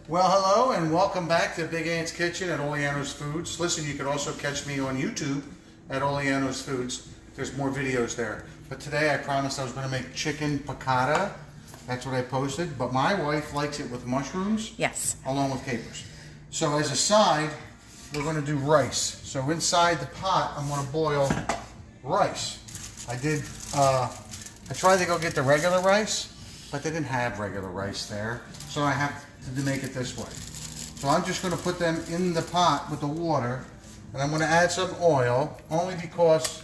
Well, hello and welcome back to Big Ant's Kitchen at Oleano's Foods. Listen, you can also catch me on YouTube at Oleano's Foods. There's more videos there. But today I promised I was going to make chicken piccata. That's what I posted. But my wife likes it with mushrooms. Yes. Along with capers. So as a side, we're going to do rice. So inside the pot, I'm going to boil rice. I tried to go get the regular rice, but they didn't have regular rice there. So I have to make it this way. So I'm just going to put them in the pot with the water, and I'm going to add some oil, only because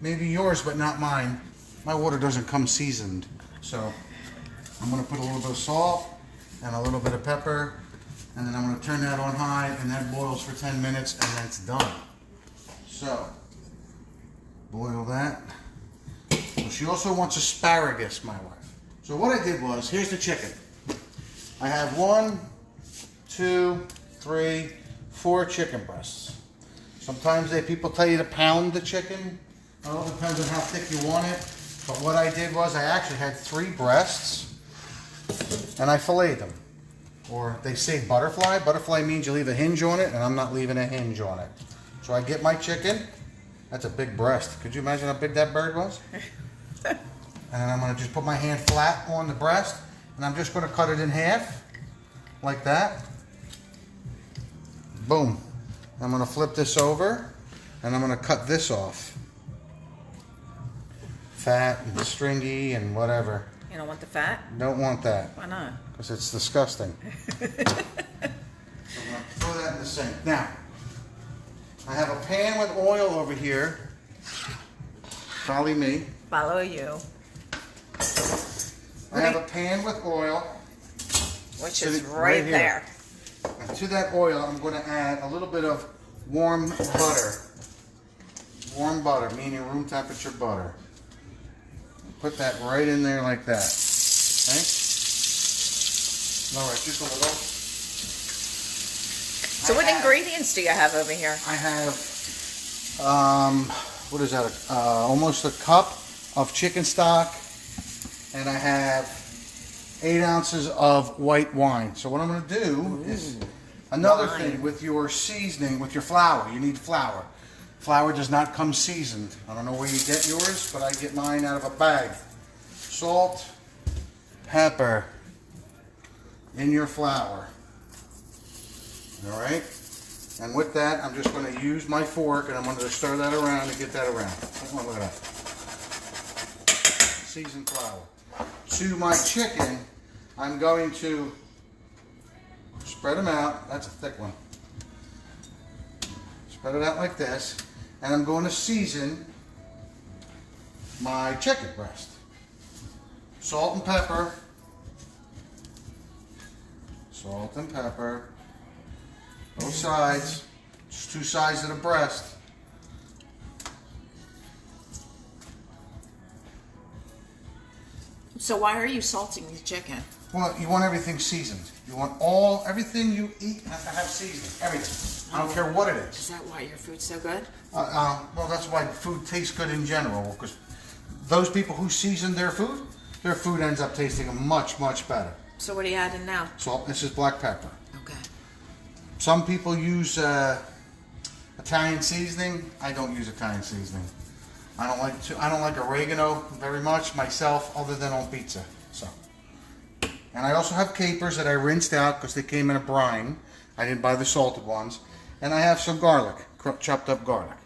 maybe yours but not mine. My water doesn't come seasoned. So I'm going to put a little bit of salt and a little bit of pepper, and then I'm going to turn that on high, and that boils for 10 minutes, and that's done. So boil that. So she also wants asparagus, my wife. So what I did was, here's the chicken. I have 1, 2, 3, 4 chicken breasts. Sometimes people tell you to pound the chicken. It all depends on how thick you want it. But what I did was I actually had 3 breasts and I filleted them. Or they say butterfly. Butterfly means you leave a hinge on it, and I'm not leaving a hinge on it. So I get my chicken. That's a big breast. Could you imagine how big that bird was? And then I'm going to just put my hand flat on the breast, and I'm just going to cut it in half, like that. Boom. I'm going to flip this over, and I'm going to cut this off. Fat and stringy and whatever. You don't want the fat? Don't want that. Why not? Because it's disgusting. So I'm going to throw that in the sink. Now, I have a pan with oil over here. Follow me. Follow you. I have a pan with oil. Which is right there. And to that oil, I'm going to add a little bit of warm butter. Warm butter, meaning room temperature butter. Put that right in there like that. Okay? All right, just a little. So what ingredients do you have over here? I have, what is that? Almost a cup of chicken stock. And I have 8 ounces of white wine. So what I'm going to do is another thing with your seasoning, with your flour. You need flour. Flour does not come seasoned. I don't know where you get yours, but I get mine out of a bag. Salt, pepper in your flour. All right? And with that, I'm just going to use my fork, and I'm going to stir that around and get that around. Look at that. Seasoned flour. To my chicken, I'm going to spread them out. That's a thick one. Spread it out like this. And I'm going to season my chicken breast. Salt and pepper. Salt and pepper. Both sides. Just 2 sides of the breast. So why are you salting the chicken? Well, you want everything seasoned. You want everything you eat has to have seasoning. Everything. I don't care what it is. Is that why your food's so good? Well, that's why food tastes good in general. Because those people who season their food ends up tasting much, much better. So what are you adding now? Salt. This is black pepper. Okay. Some people use Italian seasoning. I don't use Italian seasoning. I don't like oregano very much myself, other than on pizza. So, and I also have capers that I rinsed out because they came in a brine. I didn't buy the salted ones. And I have some garlic, chopped up garlic.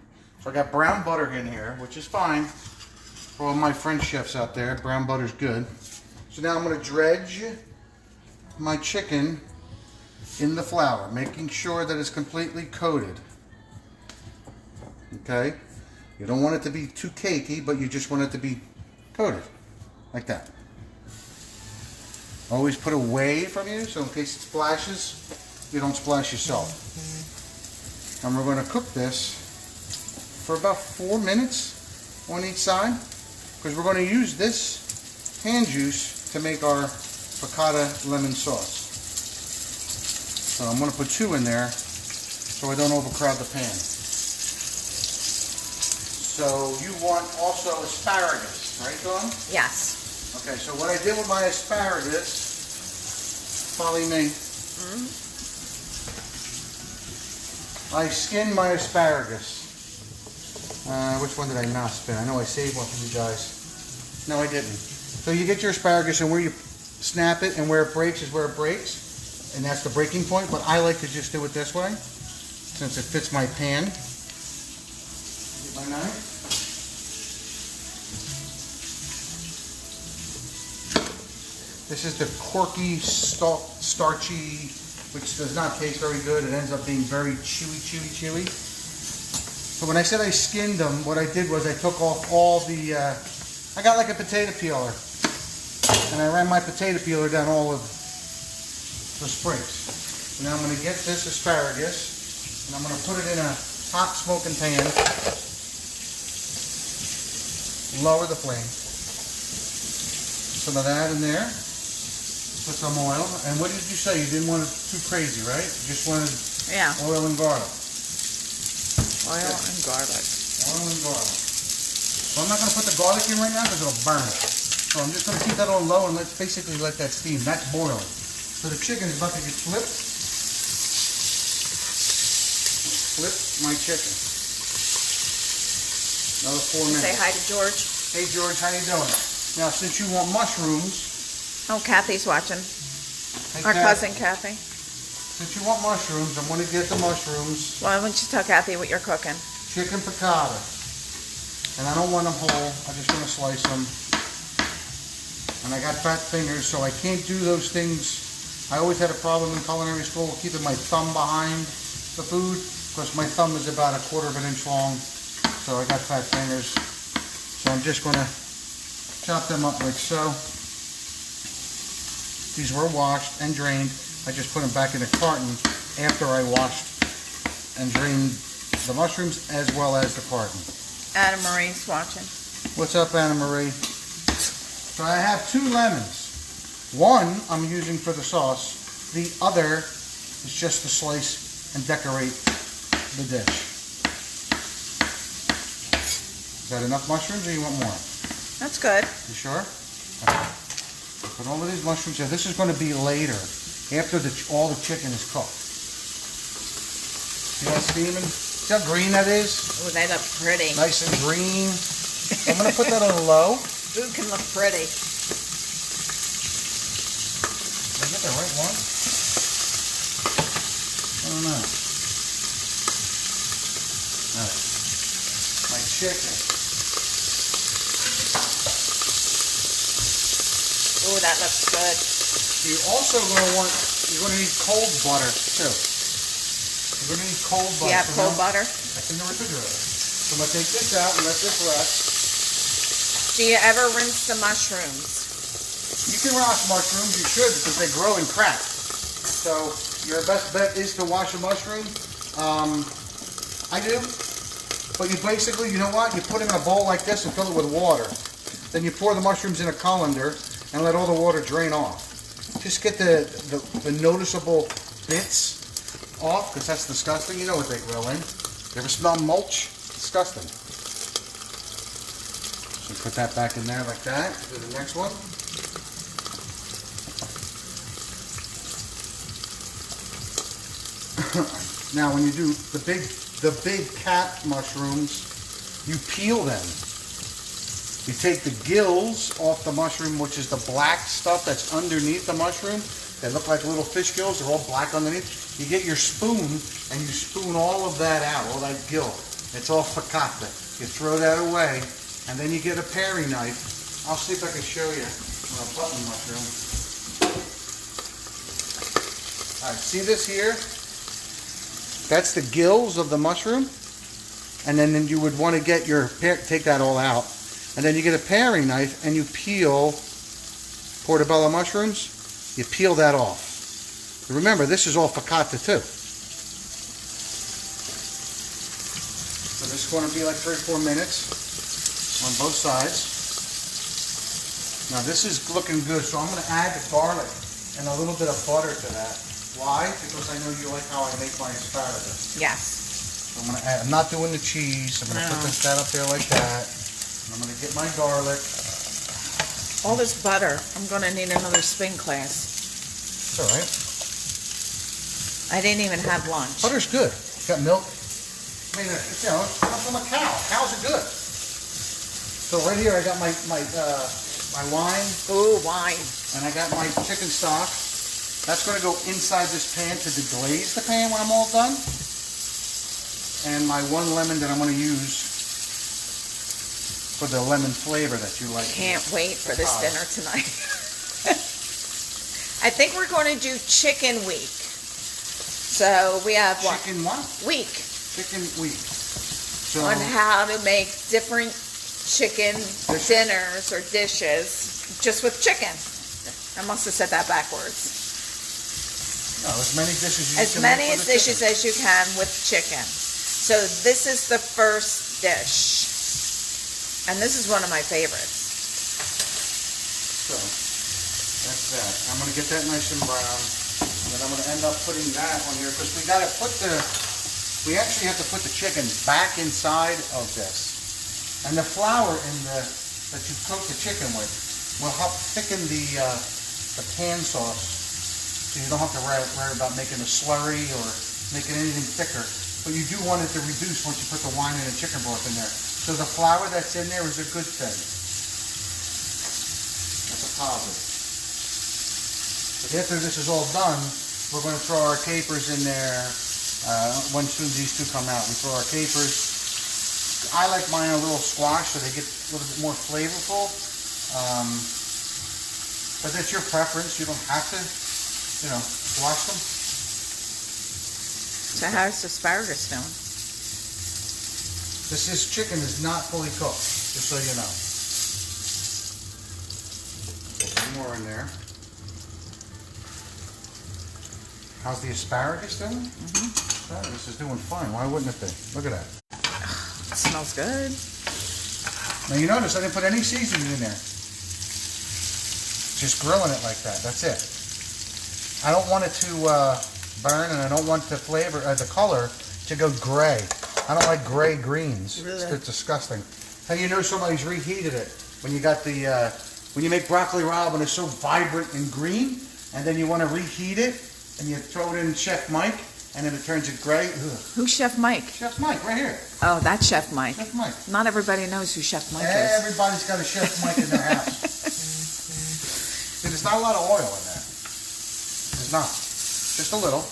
So I got brown butter in here, which is fine for all my French chefs out there. Brown butter's good. So now I'm going to dredge my chicken in the flour, making sure that it's completely coated. Okay? You don't want it to be too cakey, but you just want it to be coated, like that. Always put away from you, so in case it splashes, you don't splash yourself. And we're going to cook this for about 4 minutes on each side, because we're going to use this hand juice to make our piccata lemon sauce. So I'm going to put 2 in there, so I don't overcrowd the pan. So you want also asparagus, right, Dawn? Yes. Okay, so what I did with my asparagus, follow me. I skinned my asparagus. Which one did I not spin? I know I saved one for you guys. No, I didn't. So you get your asparagus, and where you snap it and where it breaks is where it breaks. And that's the breaking point. But I like to just do it this way, since it fits my pan. Get my knife. This is the corky, starchy, which does not taste very good. It ends up being very chewy. So when I said I skinned them, what I did was I took off all the, I got like a potato peeler, and I ran my potato peeler down all of the sprigs. So now I'm going to get this asparagus, and I'm going to put it in a hot smoking pan, lower the flame, some of that in there. Put some oil. And what did you say? You didn't want it too crazy, right? You just wanted oil and garlic. Oil and garlic. Oil and garlic. So I'm not going to put the garlic in right now because it'll burn it. So I'm just going to keep that on low and basically let that steam. That's boiling. So the chicken is about to get flipped. Flip my chicken. Another 4 minutes. Say hi to George. Hey George, how you doing? Now since you want mushrooms, oh, Kathy's watching. hey, Our cousin Kathy. Since you want mushrooms, I'm going to get the mushrooms. Why don't you tell Kathy what you're cooking? Chicken piccata. And I don't want them whole. I'm just going to slice them. And I got fat fingers, so I can't do those things. I always had a problem in culinary school keeping my thumb behind the food, because my thumb is about 1/4 of an inch long. So I got fat fingers. So I'm just going to chop them up like so. These were washed and drained. I just put them back in a carton after I washed and drained the mushrooms as well as the carton. Anna Marie's watching. What's up, Anna Marie? So I have 2 lemons. One I'm using for the sauce. The other is just to slice and decorate the dish. Is that enough mushrooms or you want more? That's good. You sure? Okay. Put all of these mushrooms here. This is going to be later, after all the chicken is cooked. See that steaming? See how green that is? Oh, they look pretty. Nice and green. I'm going to put that on low. Food can look pretty. Did I get the right one? I don't know. All right. My chicken. Oh, that looks good. You're also going to need cold butter too. You're going to need cold butter. Do you have cold butter? That's in the refrigerator. So I'm going to take this out and let this rest. Do you ever rinse the mushrooms? You can wash mushrooms. You should, because they grow and crack. So your best bet is to wash a mushroom. I do. But you basically, you know what? You put it in a bowl like this and fill it with water. Then you pour the mushrooms in a colander and let all the water drain off. Just get the noticeable bits off, because that's disgusting. You know what they grow in. You ever smell mulch? Disgusting. So put that back in there like that. Do the next one. Now when you do the big cat mushrooms, you peel them. You take the gills off the mushroom, which is the black stuff that's underneath the mushroom. They look like little fish gills. They're all black underneath. You get your spoon and you spoon all of that out, all that gill. It's all piccata. You throw that away, and then you get a paring knife. I'll see if I can show you on a button mushroom. All right, see this here? That's the gills of the mushroom. And then you would want to get your, take that all out. And then you get a paring knife and you peel portobello mushrooms. You peel that off. Remember, this is all piccata too. So this is going to be like 3 or 4 minutes on both sides. Now this is looking good, so I'm going to add the garlic and a little bit of butter to that. Why? Because I know you like how I make my asparagus. Yes. So I'm going to add, I'm not doing the cheese. I'm going to put that up there like that. I'm going to get my garlic. All this butter. I'm going to need another spin class. It's all right. I didn't even have lunch. Butter's good. Got milk. I mean, it's, you know, it's come from a cow. Cows are good. So right here I got my wine. Ooh, wine. And I got my chicken stock. That's going to go inside this pan to deglaze the pan when I'm all done. And my 1 lemon that I'm going to use for the lemon flavor that you like. Can't wait for this dinner tonight. I think we're going to do chicken week. So we have what? Chicken what? Week. Chicken week. So On how to make different chicken dinners or dishes just with chicken. I must have said that backwards. no, as many dishes as you As can many make with the dishes chicken. as you can with chicken. So this is the first dish. And this is one of my favorites. So that's that. I'm going to get that nice and brown. And then I'm going to end up putting that on here because we actually have to put the chicken back inside of this. And the flour that you coat the chicken with will help thicken the pan sauce, so you don't have to worry about making a slurry or making anything thicker. But you do want it to reduce once you put the wine and the chicken broth in there. So the flour that's in there is a good thing. That's a positive. But after this is all done, we're going to throw our capers in there. Once soon these two come out, we throw our capers. I like mine a little squash so they get a little bit more flavorful. But that's your preference. You don't have to, you know, squash them. So how's the asparagus doing? This chicken is not fully cooked, just so you know. One more in there. How's the asparagus doing? Asparagus is doing fine. Why wouldn't it be? Look at that. It smells good. Now you notice I didn't put any seasoning in there. Just grilling it like that. That's it. I don't want it to burn, and I don't want the flavor, the color, to go gray. I don't like gray greens. Really? It's disgusting. And you know somebody's reheated it. When you got the, when you make broccoli rabe and it's so vibrant and green, and then you want to reheat it, and you throw it in Chef Mike, and then it turns it gray. Ugh. Who's Chef Mike? Chef Mike, right here. Oh, that's Chef Mike. Chef Mike. Not everybody knows who Chef Mike is. Everybody's got a Chef Mike in their house. See, there's not a lot of oil in there. There's not. Just a little.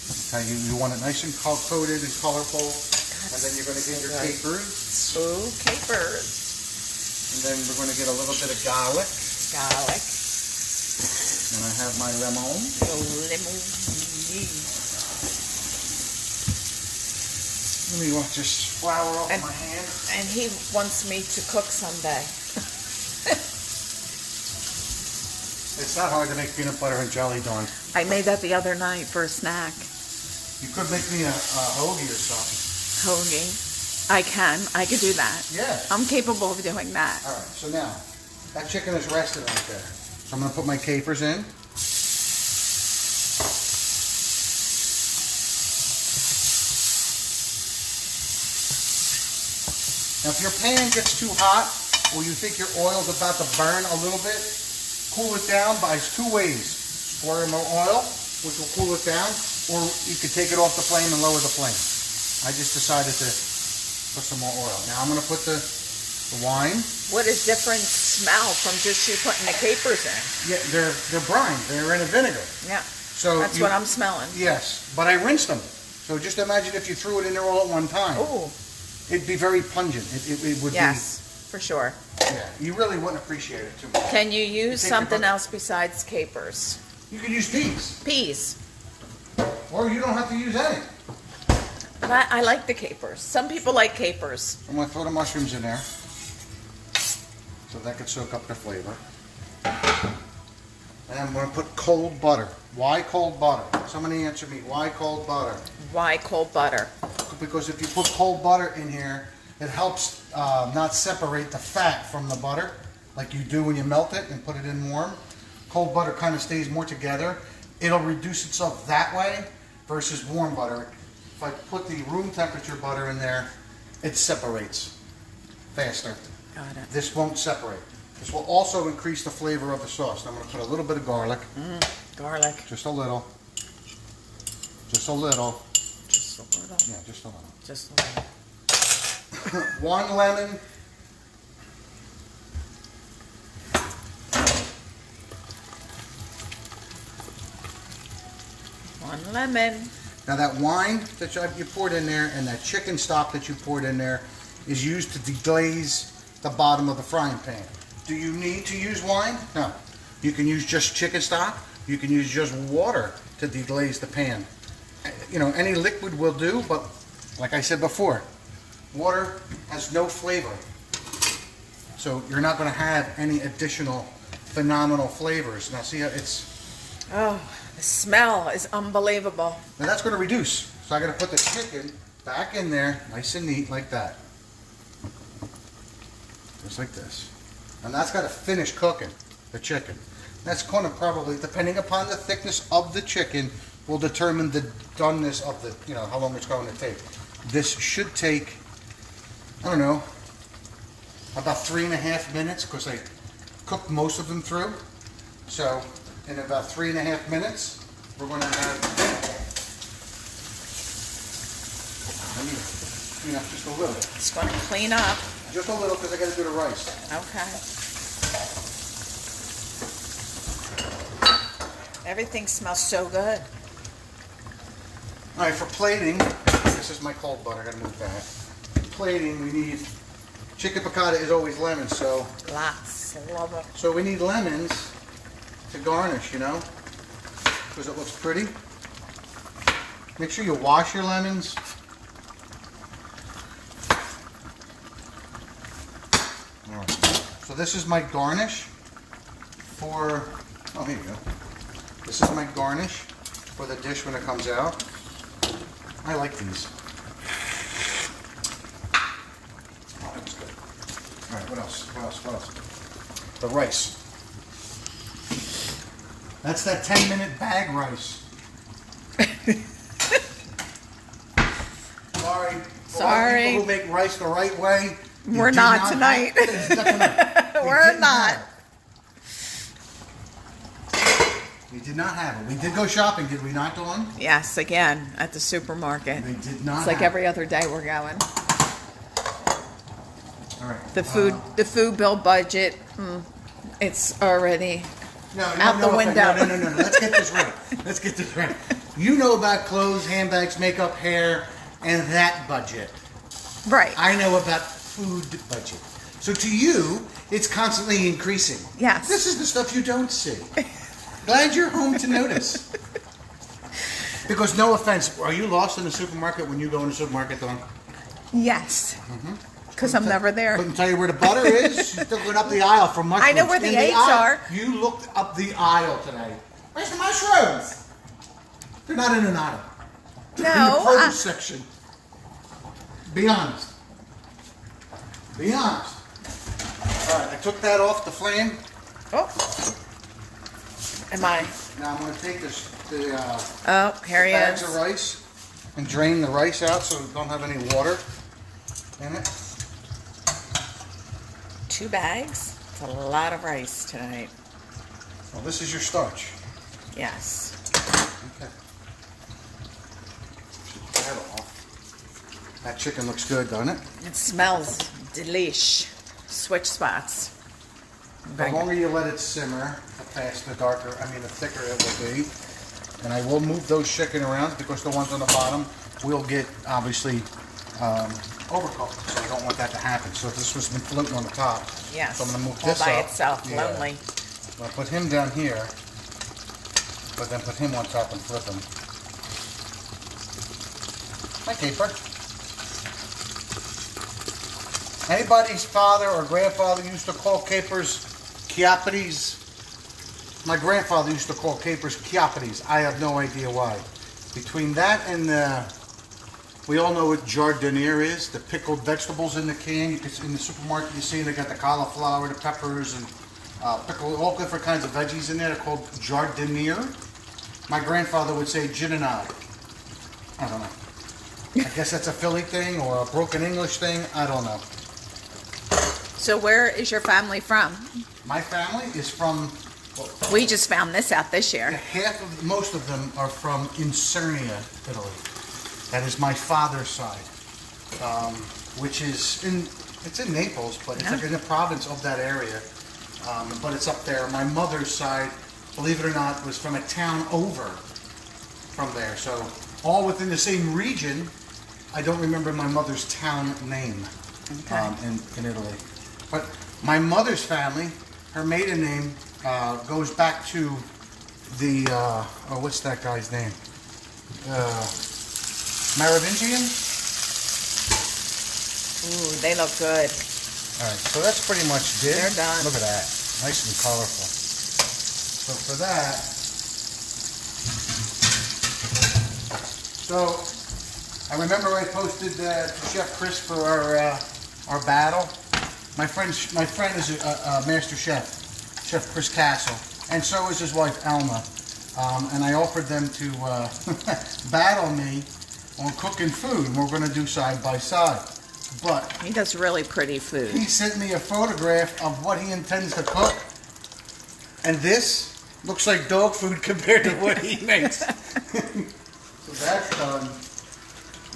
That's how you want it nice and coated and colorful. And then you're going to get your capers. Ooh, capers. And then we're going to get a little bit of garlic. Garlic. And I have my lemon. Let me just flour off my hand. And he wants me to cook someday. It's not hard to make peanut butter and jelly, Dawn. I made that the other night for a snack. You could make me a hoagie or something. Hoagie. I could do that. Yeah. I'm capable of doing that. All right, so now, that chicken is rested right there. So I'm going to put my capers in. Now, if your pan gets too hot, or you think your oil's about to burn a little bit, cool it down by 2 ways. Pour in more oil, which will cool it down, or you can take it off the flame and lower the flame. I just decided to put some more oil. Now I'm going to put the wine. What a different smell from just you putting the capers in. Yeah, they're brine. They're in a vinegar. Yeah, So that's what I'm smelling. Yes, but I rinsed them. So just imagine if you threw it in there all at one time. Ooh. It'd be very pungent. It would Yes, for sure. be. Yeah, you really wouldn't appreciate it too much. Can you use take your something butter- else besides capers? You could use peas, Peas. or you don't have to use any. But I like the capers. Some people like capers. I'm going to throw the mushrooms in there, so that could soak up the flavor. And I'm going to put cold butter. Why cold butter? Somebody answer me. Why cold butter? Why cold butter? Because if you put cold butter in here, it helps not separate the fat from the butter like you do when you melt it and put it in warm. Cold butter kind of stays more together. It'll reduce itself that way versus warm butter. If I put the room temperature butter in there, it separates faster. Got it. This won't separate. This will also increase the flavor of the sauce. I'm going to put a little bit of garlic. Garlic. Just a little. Just a little. Just a little. Yeah, just a little. Just a little. 1 lemon. One lemon. Now that wine that you poured in there and that chicken stock that you poured in there is used to deglaze the bottom of the frying pan. Do you need to use wine? No. You can use just chicken stock. You can use just water to deglaze the pan. You know, any liquid will do, but like I said before, water has no flavor. So you're not going to have any additional phenomenal flavors. Now see how it's... Oh, the smell is unbelievable. Now that's going to reduce. So I got to put the chicken back in there, nice and neat, like that. Just like this. And that's got to finish cooking, the chicken. That's going to probably, depending upon the thickness of the chicken, will determine the doneness of the, you know, how long it's going to take. This should take, I don't know, about 3.5 minutes, because I cooked most of them through. So in about 3.5 minutes, we're going to have, let me clean up just a little. It's going to clean up. Just a little, because I got to do the rice. Okay. Everything smells so good. All right, for plating, this is my cold butter. I got to move that. Plating, we need, chicken piccata is always lemon, so. Lots. I love it. So we need lemons to garnish, you know, because it looks pretty. Make sure you wash your lemons. All right. So this is my garnish for, oh, here you go. This is my garnish for the dish when it comes out. I like these. Oh, that's good. All right, what else? What else? What else? The rice. That's that 10-minute bag rice. Sorry. For all the people who make rice the right way. We're not tonight. We're not. We did not have it. We did go shopping, did we not, Dawn? Yes, again, at the supermarket. They did not It's like have every other day we're going. All right. The food bill budget, it's already out the window. No. Let's get this right. Let's get this right. You know about clothes, handbags, makeup, hair, and that budget. Right. I know about food budget. So to you, it's constantly increasing. Yes. This is the stuff you don't see. Glad you're home to notice. Because no offense, are you lost in the supermarket when you go in the supermarket, Dawn? Yes. Because I'm never there. Couldn't tell you where the butter is. You took it up the aisle for mushrooms. I know where the eggs are. You looked up the aisle today. Where's the mushrooms? They're not in an aisle. They're in the produce section. Be honest. Be honest. All right, I took that off the flame. Oh. Am I? Now I'm going to take here he bags is. of rice and drain the rice out so we don't have any water in it. 2 bags? It's a lot of rice tonight. Well, this is your starch. Yes. Okay. Take that off. That chicken looks good, doesn't it? It smells delish. Switch spots. The longer you let it simmer, the faster, the thicker it will be. And I will move those chicken around because the ones on the bottom will get, obviously, overcooked. So I don't want that to happen. So this was been floating on the top. Yes. So I'm going to move all this by up. itself. Yeah. Lonely. So I'll put him down here, but then put him on top and flip him. Hi, Caper. Anybody's father or grandfather used to call capers chiapides? My grandfather used to call capers chiapides. I have no idea why. Between that and we all know what jardiniere is, the pickled vegetables in the can. You can, in the supermarket, you see they got the cauliflower, the peppers, and all different kinds of veggies in there. They're called jardiniere. My grandfather would say gin and I don't know. I guess that's a Philly thing or a broken English thing. I don't know. So where is your family from? My family is from, We just found this out this year. most of them are from Isernia, Italy. That is my father's side, which is it's in Naples, but it's like in the province of that area. But it's up there. My mother's side, believe it or not, was from a town over from there. So all within the same region. I don't remember my mother's town name in Italy. But my mother's family, her maiden name goes back to the, what's that guy's name? Merovingian? Ooh, they look good. All right, so that's pretty much it. They're done. Look at that, nice and colorful. So for that, I remember I posted to Chef Chris for our battle. My friend is a master chef, Chef Chris Castle, and so is his wife Alma. And I offered them to battle me on cooking food, and we're going to do side by side. But He does really pretty food. he sent me a photograph of what he intends to cook, and this looks like dog food compared to what he makes. So that's done.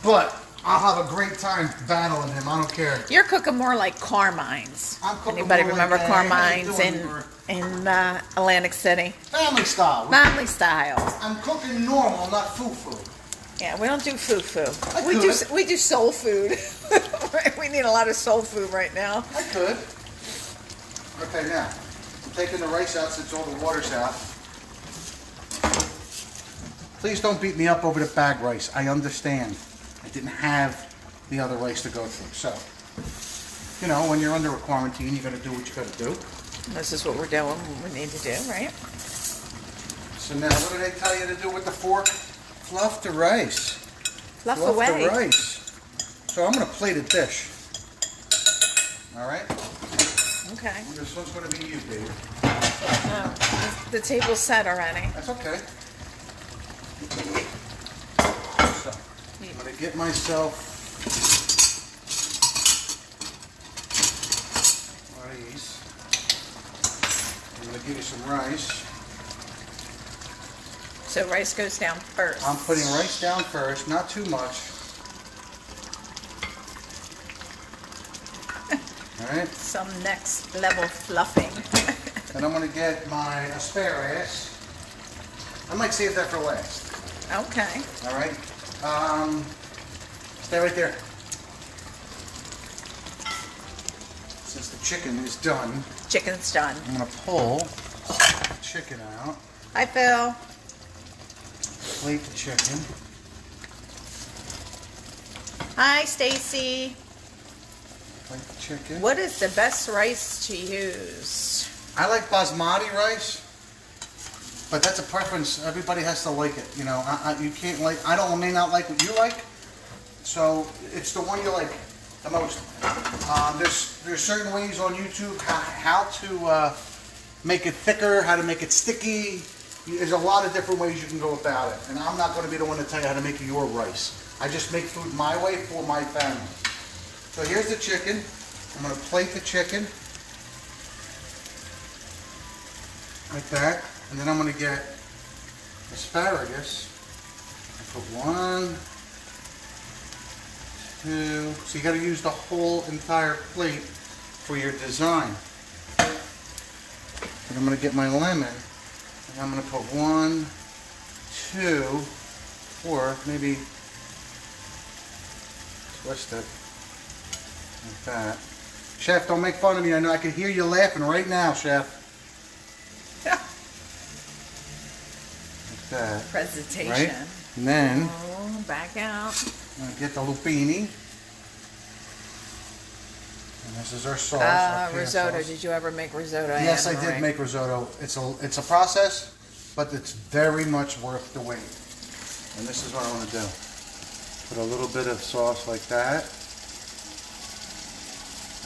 But I'll have a great time battling him. I don't care. You're cooking more like Carmine's. I'm cooking Anybody more remember like, Carmine's in Atlantic City? Family style. Family style. I'm cooking normal, not foo-foo. Yeah, we don't do foo-foo. I We do soul food. We need a lot of soul food right now. I could. Okay, now, I'm taking the rice out since all the water's out. Please don't beat me up over the bag rice. I understand. I didn't have the other rice to go through. So, you know, when you're under a quarantine, you got to do what you got to do. This is what we're doing, what we need to do, right? So now, what do they tell you to do with the fork? Fluff the rice. Fluff Fluff away. the rice. So I'm going to plate a dish. All right? Okay. This one's going to be you, babe. No, the table's set already. That's okay. So, I'm going to get myself one of these. I'm going to give you some rice. So rice goes down first. I'm putting rice down first, not too much. All right. Some next level fluffing. Then I'm going to get my asparagus. I might save that for last. Okay. All right. Stay right there. Since the chicken is done, Chicken's done. I'm going to pull the chicken out. Hi, Phil. Plate the chicken. Hi, Stacy. Plate the chicken. What is the best rice to use? I like basmati rice, but that's a preference. Everybody has to like it. You know, you can't like. I may not like what you like, so it's the one you like the most. There's certain ways on YouTube how to make it thicker, how to make it sticky. There's a lot of different ways you can go about it, and I'm not going to be the one to tell you how to make your rice. I just make food my way for my family. So here's the chicken. I'm going to plate the chicken like that, and then I'm going to get asparagus and put 1, 2. So you got to use the whole entire plate for your design. And I'm going to get my lemon. And I'm going to put 1, 2, or maybe twist it like that. Chef, don't make fun of me. I know I can hear you laughing right now, Chef. Like that. Presentation. Right? And then Back out. I'm going to get the lupini. And this is our sauce. Our Risotto. sauce. Did you ever make risotto? Yes, I Anne did Marie? make risotto. It's a process, but it's very much worth the wait. And this is what I want to do. Put a little bit of sauce like that,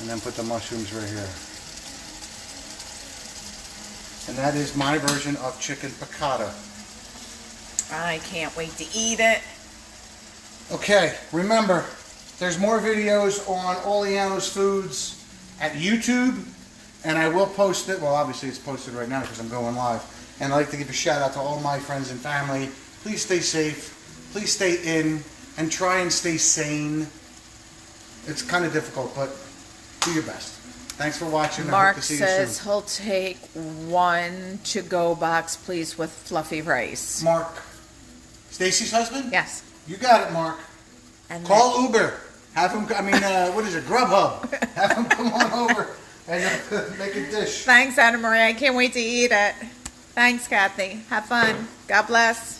and then put the mushrooms right here. And that is my version of chicken piccata. I can't wait to eat it. Okay, remember, there's more videos on Oleano's Foods at YouTube And I will post it. Well, obviously it's posted right now because I'm going live. And I'd like to give a shout out to all my friends and family. Please stay safe. Please stay in. And try and stay sane. It's kind of difficult, but do your best. Thanks for watching. I hope Mark to see you says soon. he'll take 1 to-go box, please, with fluffy rice. Mark. Stacy's husband? Yes. You got it, Mark. And Call Uber. Have him, what is it, Grubhub. Have him come on over and make a dish. Thanks, Anna Marie. I can't wait to eat it. Thanks, Kathy. Have fun. God bless.